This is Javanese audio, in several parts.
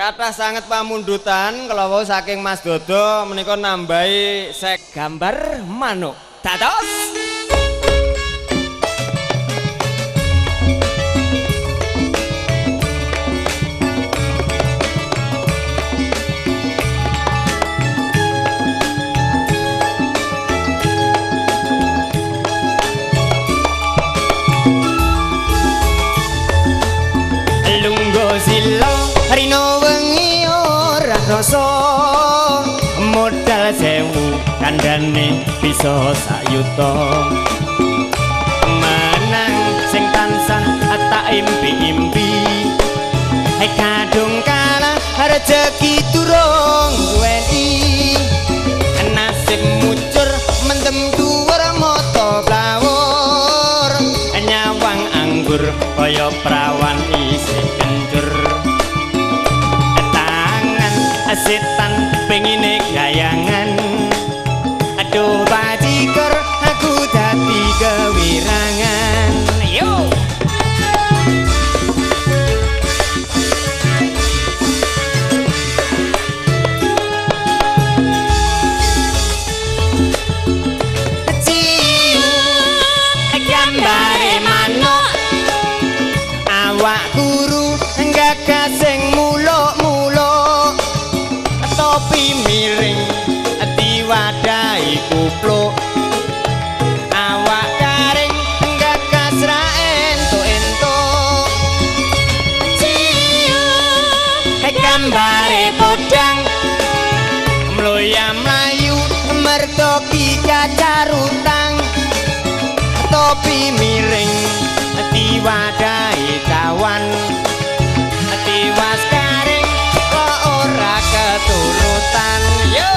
Kathah sanget pamundutan kalau saking Mas Dodo menika nambahi sek gambar manuk. Dados lungguh sila rino wengi ora krasa modal 1000 kandhane bisa sayuta menang sing tansah tak impi-impi kadung kalah rejeki durung duweni nasib mucur mendem dhuwur mata blawur nyawang anggur kaya prawan isih kencur tangan setan pengine gayangan aduh bajigur aku dadi kewirangan yo sing muluk-muluk topi miring diwadahi kupluk awak garing gagas ra entuk-entuk cium gambare podang mloya mlayu merga cacar utang topi miring diwadahi cawan tiwas garing kok ora keturutan yo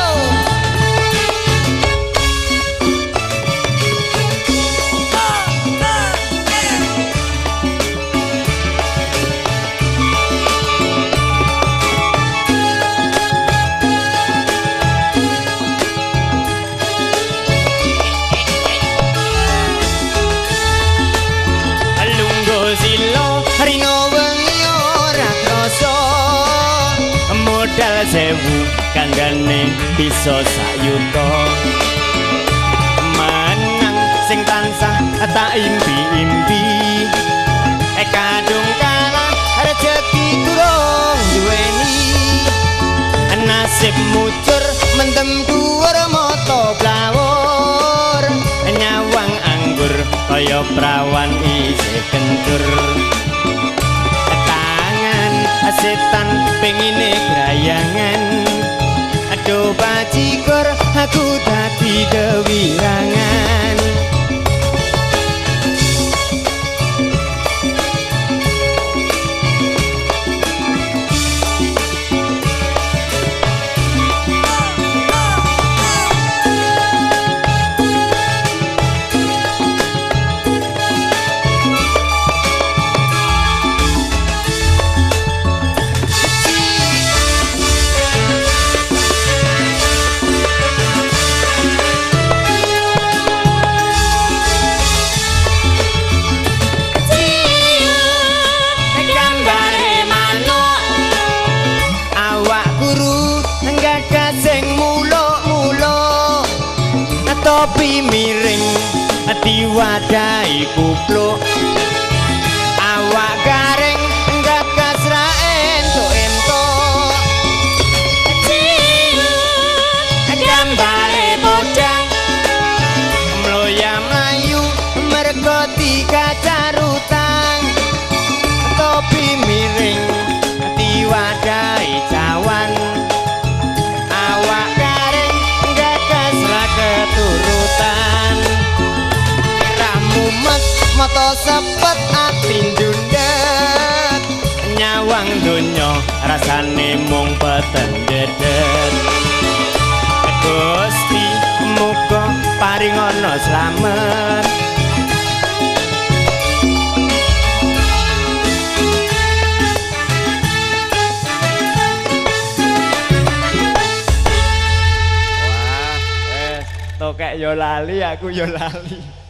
lungguh sila rino modal 1000 kanggane bisa sayuta menang sing tansah tak impi-impi kadung kalah rejeki durung duweni nasib mucur mendem dhuwur mata blawur nyawang anggur kaya prawan isih kencur setan pengine grayangan aduh bajigur aku dadi kewirangan topi miring diwadahi kupluk awak garing gagas ra entuk-entuk gambare podang mloya mlayu merga cacar utang topi miring diwadahi cawan awak garing gagas ra keturutan mumet mata sepet ati ndundhet nyawang donya rasane mung petendedet Gusti muga paringana slamet wah tokek yo lali aku yo lali